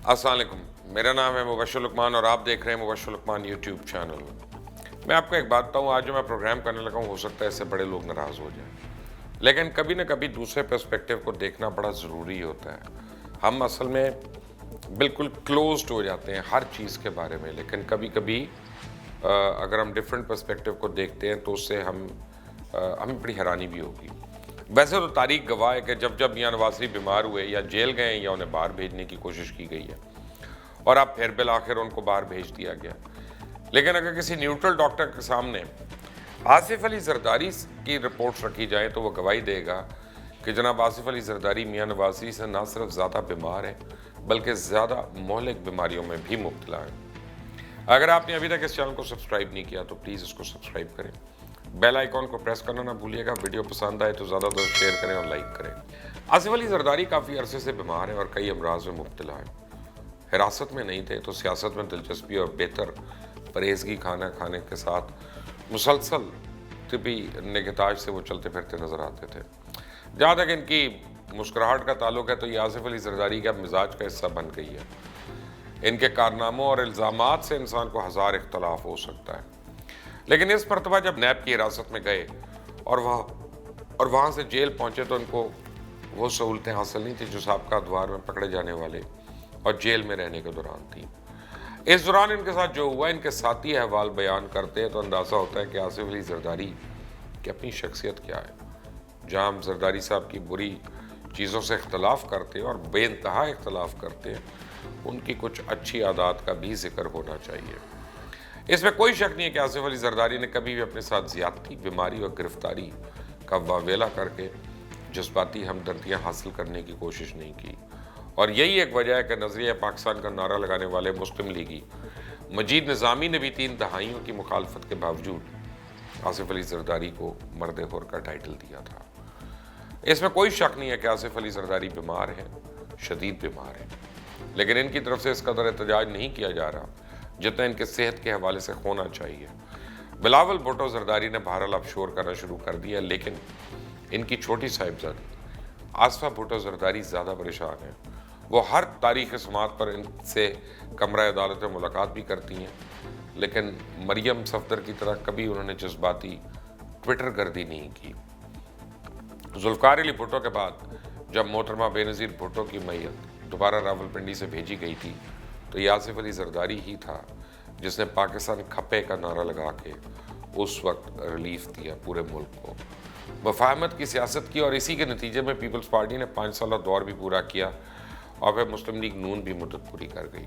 अस्सलाम वालेकुम, मेरा नाम है मुबश्शिर लुकमान और आप देख रहे हैं मुबश्शिर लुकमान यूट्यूब चैनल। मैं आपको एक बात बताऊं, आज जो मैं प्रोग्राम करने लगा हूं, हो सकता है इससे बड़े लोग नाराज़ हो जाएं, लेकिन कभी ना कभी दूसरे पर्सपेक्टिव को देखना बड़ा ज़रूरी होता है। हम असल में बिल्कुल क्लोज्ड हो जाते हैं हर चीज़ के बारे में, लेकिन कभी कभी अगर हम डिफरेंट पर्सपेक्टिव को देखते हैं तो उससे हमें बड़ी हैरानी भी होगी। वैसे तो तारीख गवाह है कि जब जब मियां नवाज शरीफ बीमार हुए या जेल गए या उन्हें बाहर भेजने की कोशिश की गई है और अब फिर बिल आखिर उनको बाहर भेज दिया गया। लेकिन अगर किसी न्यूट्रल डॉक्टर के सामने आसिफ अली जरदारी की रिपोर्ट्स रखी जाए तो वो गवाही देगा कि जनाब आसिफ अली जरदारी मियां नवाज शरीफ से ना सिर्फ ज़्यादा बीमार है बल्कि ज़्यादा मोहलिक बीमारियों में भी मुब्तला है। अगर आपने अभी तक इस चैनल को सब्सक्राइब नहीं किया तो प्लीज़ इसको सब्सक्राइब करें, बेल आइकॉन को प्रेस करना ना भूलिएगा। वीडियो पसंद आए तो ज़्यादा शेयर करें और लाइक करें। आसिफ अली जरदारी काफ़ी अरसे से बीमार है और कई अमराज में मुब्तला है। हिरासत में नहीं थे तो सियासत में दिलचस्पी और बेहतर परहेजगी खाना खाने के साथ मुसलसल तिबी निगहदाश्त से वो चलते फिरते नज़र आते थे। जहाँ तक इनकी मुस्कुराहट का ताल्लुक है तो ये आसिफ अली जरदारी के अब मिजाज का हिस्सा बन गई है। इनके कारनामों और इल्ज़ामात से इंसान को हज़ार इख्तलाफ हो सकता है, लेकिन इस मरतबा जब नैब की हिरासत में गए और वहाँ से जेल पहुँचे तो इनको वो सहूलतें हासिल नहीं थी जो साबका अदवार में पकड़े जाने वाले और जेल में रहने के दौरान थी। इस दौरान इनके साथ जो हुआ, इनके साथी अहवाल बयान करते हैं तो अंदाज़ा होता है कि आसिफ अली जरदारी की अपनी शख्सियत क्या है। जहाँ हम जरदारी साहब की बुरी चीज़ों से इख्तलाफ करते हैं और बेइंतहा इख्तलाफ करते हैं, उनकी कुछ अच्छी आदात का भी जिक्र होना चाहिए। इसमें कोई शक नहीं है कि आसिफ अली जरदारी ने कभी भी अपने साथ ज़्यादती, बीमारी और गिरफ्तारी का वावेला करके जज्बाती हमदर्दियाँ हासिल करने की कोशिश नहीं की, और यही एक वजह है कि नज़रिया पाकिस्तान का नारा लगाने वाले मुस्लिम लीगी मजीद निज़ामी ने भी 3 दहाइयों की मुखालफत के बावजूद आसिफ अली जरदारी को मर्द हुर का टाइटल दिया था। इसमें कोई शक नहीं है कि आसिफ अली जरदारी बीमार है, शदीद बीमार है, लेकिन इनकी तरफ से इस कदर एहतजाज नहीं किया जा रहा जितना इनके सेहत के हवाले से होना चाहिए। बिलावल भुट्टो जरदारी ने बहरहाल अब शोर करना शुरू कर दिया, लेकिन इनकी छोटी साहिबजादी आसफा भुट्टो जरदारी ज़्यादा परेशान है। वो हर तारीख़ समात पर इनसे कमरा अदालत में मुलाकात भी करती हैं, लेकिन मरियम सफदर की तरह कभी उन्होंने जज्बाती ट्विटर गर्दी नहीं की। जुल्फ़िकार अली भुट्टो के बाद जब मोहतरमा बेनज़ीर भुट्टो की मैयत दोबारा रावलपिंडी से भेजी गई थी तो ये आसिफ अली जरदारी ही था जिसने पाकिस्तान खपे का नारा लगा के उस वक्त रिलीफ दिया पूरे मुल्क को। मुफाहमत की सियासत की और इसी के नतीजे में पीपल्स पार्टी ने 5 साल दौर भी पूरा किया और फिर मुस्लिम लीग नून भी मुद्दत पूरी कर गई।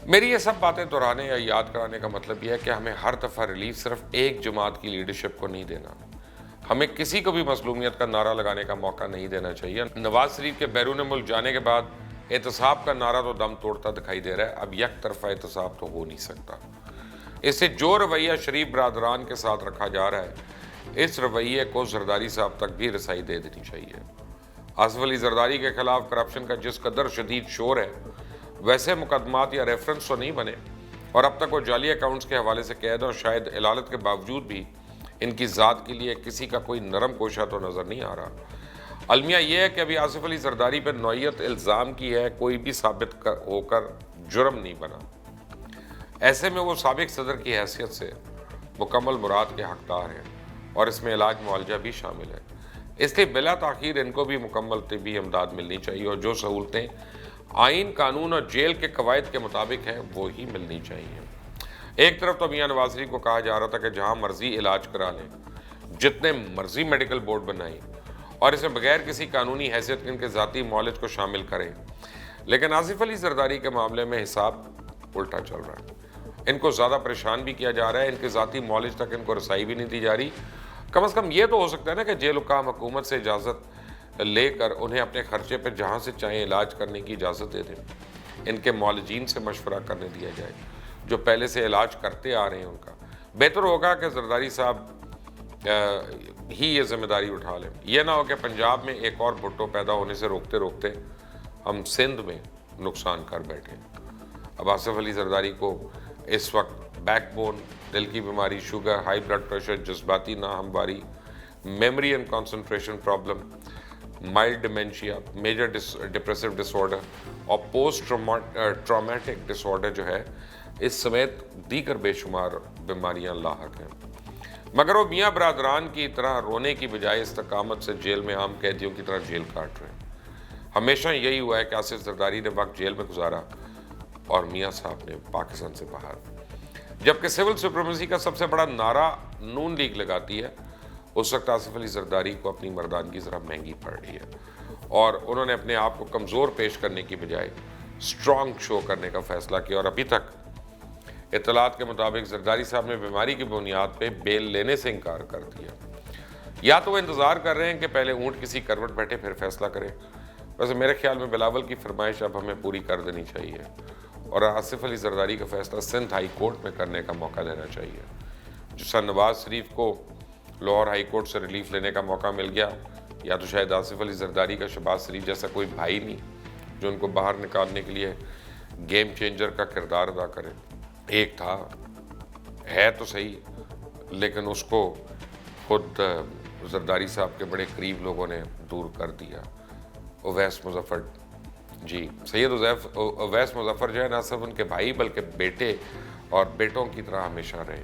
मेरी ये सब बातें दोहराने या याद कराने का मतलब यह है कि हमें हर दफ़ा रिलीफ सिर्फ एक जमात की लीडरशिप को नहीं देना। हमें किसी को भी मजलूमियत का नारा लगाने का मौका नहीं देना चाहिए। नवाज शरीफ के बैरून मुल्क जाने के बाद एहतसाब का नारा तो दम तोड़ता दिखाई दे रहा है। अब एक तरफा एहतसाब तो हो नहीं सकता। इससे जो रवैया शरीफ बरादरान के साथ रखा जा रहा है, इस रवैये को जरदारी साहब तक भी रसाई दे देनी चाहिए। आसिफ अली जरदारी के खिलाफ करप्शन का जिस कदर शदीद शोर है, वैसे मुकदमात या रेफरेंस तो नहीं बने और अब तक वो जाली अकाउंट्स के हवाले से कैद और शायद इलालत के बावजूद भी इनकी ज़ात के लिए किसी का कोई नरम कोशा तो नज़र नहीं आ रहा। अलमिया यह है कि अभी आसिफ अली जरदारी पर नौयत इल्ज़ाम की है, कोई भी साबित होकर जुर्म नहीं बना। ऐसे में वो साबिक सदर की हैसियत से मुकम्मल मुराद के हकदार हैं और इसमें इलाज मुआवजा भी शामिल है। इसलिए बिला ताख़ीर इनको भी मुकम्मल तिब्बी इमदाद मिलनी चाहिए और जो सहूलतें आइन, कानून और जेल के कवायद के मुताबिक हैं वो ही मिलनी चाहिए। एक तरफ तो मियां नवाज शरीफ को कहा जा रहा था कि जहां मर्जी इलाज करा लें, जितने मर्जी मेडिकल बोर्ड बनाएं और इसमें बगैर किसी कानूनी हैसियत के इनके ज़ाती मौलिज को शामिल करें, लेकिन आसिफ अली जरदारी के मामले में हिसाब उल्टा चल रहा है। इनको ज़्यादा परेशान भी किया जा रहा है, इनके ज़ाती मौलिज तक इनको रसाई भी नहीं दी जा रही। कम से कम ये तो हो सकता है ना कि जेल हुक्काम हुकूमत से इजाज़त लेकर उन्हें अपने खर्चे पर जहाँ से चाहें इलाज करने की इजाज़त दे दें। इनके मौलजीन से मशवरा करने दिया जाए जो पहले से इलाज करते आ रहे हैं। उनका बेहतर होगा कि जरदारी साहब ही ये जिम्मेदारी उठा लें। यह ना हो कि पंजाब में एक और भुट्टो पैदा होने से रोकते रोकते हम सिंध में नुकसान कर बैठे। अब आसिफ अली जरदारी को इस वक्त बैकबोन, दिल की बीमारी, शुगर, हाई ब्लड प्रेशर, जज्बाती नाहमवारी, memory and concentration problem, mild dementia, major depressive disorder और पोस्ट ट्रॉमेटिक डिसऑर्डर जो है, इस समेत दीगर बेशुमार बीमारियां लाहक हैं। मगर वो मियाँ बरादरान की तरह रोने की बजाय इस्तकामत से जेल में आम कैदियों की तरह जेल काट रहे हैं। हमेशा यही हुआ है कि आसिफ जरदारी ने वक्त जेल में गुजारा और मियाँ साहब ने पाकिस्तान से बाहर। जबकि सिविल सुप्रीमेसी का सबसे बड़ा नारा नून लीग लगाती है, उस वक्त आसिफ अली जरदारी को अपनी मर्दानगी ज़रा महंगी पड़ रही है और उन्होंने अपने आप को कमज़ोर पेश करने की बजाय स्ट्रॉन्ग शो करने का फैसला किया। और अभी तक इत्तलात के मुताबिक जरदारी साहब ने बीमारी की बुनियाद पे बेल लेने से इनकार कर दिया। या तो वो इंतज़ार कर रहे हैं कि पहले ऊँट किसी करवट बैठे फिर फैसला करें। वैसे मेरे ख्याल में बिलावल की फरमाइश अब हमें पूरी कर देनी चाहिए और आसिफ अली जरदारी का फैसला सिंध हाई कोर्ट में करने का मौका देना चाहिए। जिस तरह नवाज शरीफ को लाहौर हाई कोर्ट से रिलीफ लेने का मौका मिल गया, या तो शायद आसिफ अली जरदारी का शहबाज शरीफ जैसा कोई भाई नहीं जो उनको बाहर निकालने के लिए गेम चेंजर का किरदार अदा करे। एक था, है तो सही, लेकिन उसको खुद जरदारी साहब के बड़े करीब लोगों ने दूर कर दिया। उवैस मुजफ्फर जी, सैयद उवैस मुजफ्फर जो है ना सिर्फ उनके भाई बल्कि बेटे और बेटों की तरह हमेशा रहे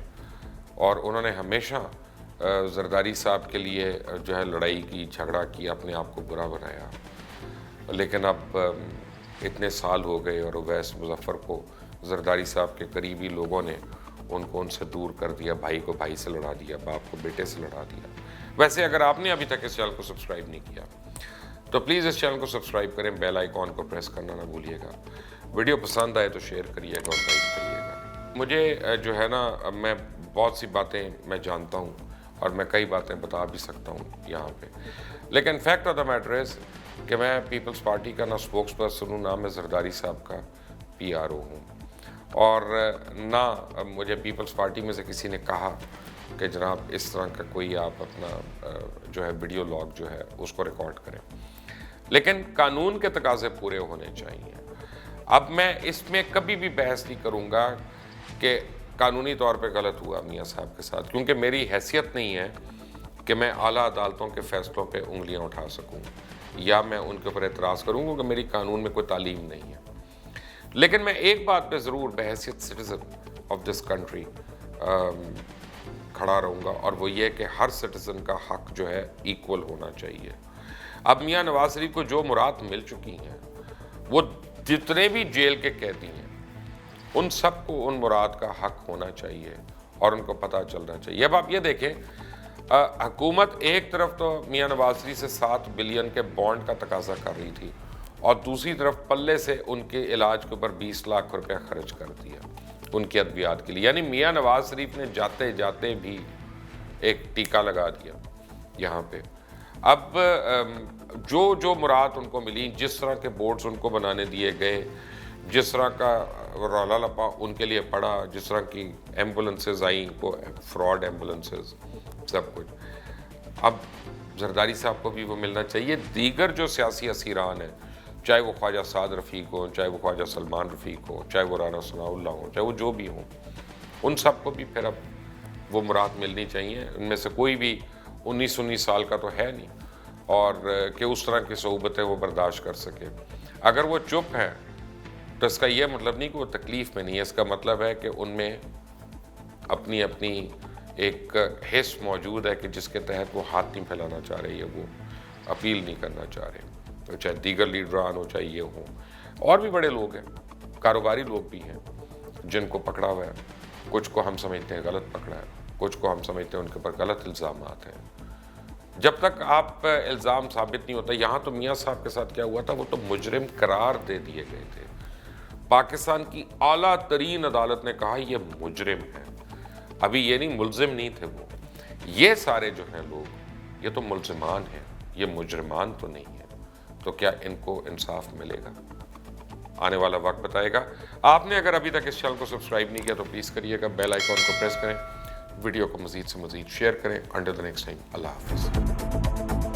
और उन्होंने हमेशा जरदारी साहब के लिए जो है लड़ाई की, झगड़ा किया, अपने आप को बुरा बनाया। लेकिन अब इतने साल हो गए और उवैस मुजफ्फर को जरदारी साहब के करीबी लोगों ने उनसे दूर कर दिया, भाई को भाई से लड़ा दिया, बाप को बेटे से लड़ा दिया। वैसे अगर आपने अभी तक इस चैनल को सब्सक्राइब नहीं किया तो प्लीज़ इस चैनल को सब्सक्राइब करें, बेल आइकॉन को प्रेस करना ना भूलिएगा। वीडियो पसंद आए तो शेयर करिएगा और लाइक करिएगा। मुझे जो है ना, मैं बहुत सी बातें मैं जानता हूँ और मैं कई बातें बता भी सकता हूँ यहाँ पे, लेकिन fact of the matter is कि मैं पीपल्स पार्टी का ना स्पोक्स पर्सन हूँ, ना मैं जरदारी साहब का PRO हूँ और ना मुझे पीपल्स पार्टी में से किसी ने कहा कि जनाब इस तरह का कोई आप अपना जो है वीडियो लॉग जो है उसको रिकॉर्ड करें। लेकिन कानून के तकाजे पूरे होने चाहिए। अब मैं इसमें कभी भी बहस नहीं करूँगा कि कानूनी तौर पे गलत हुआ मियाँ साहब के साथ, क्योंकि मेरी हैसियत नहीं है कि मैं आला अदालतों के फैसलों पे उंगलियां उठा सकूं या मैं उनके ऊपर एतराज़ करूं, क्योंकि मेरी कानून में कोई तालीम नहीं है। लेकिन मैं एक बात पे ज़रूर बहैसियत सिटीज़न ऑफ दिस कंट्री खड़ा रहूँगा और वो ये कि हर सिटीज़न का हक जो है इक्वल होना चाहिए। अब मियाँ नवाज शरीफ को जो मुराद मिल चुकी हैं, वो जितने भी जेल के कैदी हैं उन सबको उन मुराद का हक होना चाहिए और उनको पता चलना चाहिए। अब आप ये देखें, हुकूमत एक तरफ तो मियाँ नवाज शरीफ से 7 बिलियन के बॉन्ड का तकाजा कर रही थी और दूसरी तरफ पल्ले से उनके इलाज के ऊपर 20 लाख रुपया खर्च कर दिया उनकी अद्वियात के लिए। यानी मियाँ नवाज शरीफ ने जाते जाते भी एक टीका लगा दिया यहाँ पे। अब जो मुराद उनको मिली, जिस तरह के बोर्ड्स उनको बनाने दिए गए, जिस तरह का रौला लपा उनके लिए पड़ा, जिस तरह की एम्बुलेंसेज आई, वो फ्रॉड एम्बुलेंसेज, सब कुछ, अब जरदारी साहब को भी वो मिलना चाहिए। दीगर जो सियासी असीरान हैं, चाहे वो ख्वाजा साद रफ़ीक हो, चाहे वो ख्वाजा सलमान रफ़ीक हो, चाहे वो राना सनाउल्लाह हो, चाहे वो जो भी हो, उन सबको भी फिर अब वो मुराद मिलनी चाहिए। उनमें से कोई भी 19 साल का तो है नहीं और कि उस तरह की सोबतें वो बर्दाश्त कर सके। अगर वो चुप है तो इसका यह मतलब नहीं कि वो तकलीफ़ में नहीं है, इसका मतलब है कि उनमें अपनी अपनी एक हिस्स मौजूद है कि जिसके तहत वो हाथ नहीं फैलाना चाह रहे या वो अपील नहीं करना चाह रहे। तो चाहे दीगर लीडरान हो, चाहे ये हो, और भी बड़े लोग हैं, कारोबारी लोग भी हैं जिनको पकड़ा हुआ है। कुछ को हम समझते हैं गलत पकड़ा है, कुछ को हम समझते हैं उनके ऊपर गलत इल्ज़ामात हैं। जब तक आप इल्ज़ाम साबित नहीं होता, यहाँ तो मियाँ साहब के साथ क्या हुआ था, वो तो मुजरिम करार दे दिए गए थे। पाकिस्तान की आला तरीन अदालत ने कहा ये मुजरिम है। अभी ये नहीं, मुलजिम नहीं थे वो। ये सारे जो हैं लोग, ये तो मुलजिमान हैं, ये मुजरिमान तो नहीं है। तो क्या इनको इंसाफ मिलेगा? आने वाला वक्त बताएगा। आपने अगर अभी तक इस चैनल को सब्सक्राइब नहीं किया तो प्लीज़ करिएगा, बेल आइकॉन को प्रेस करें, वीडियो को मज़ीद से मज़ीद शेयर करें। अंटिल द नेक्स्ट टाइम, अल्लाह हाफ़िज़।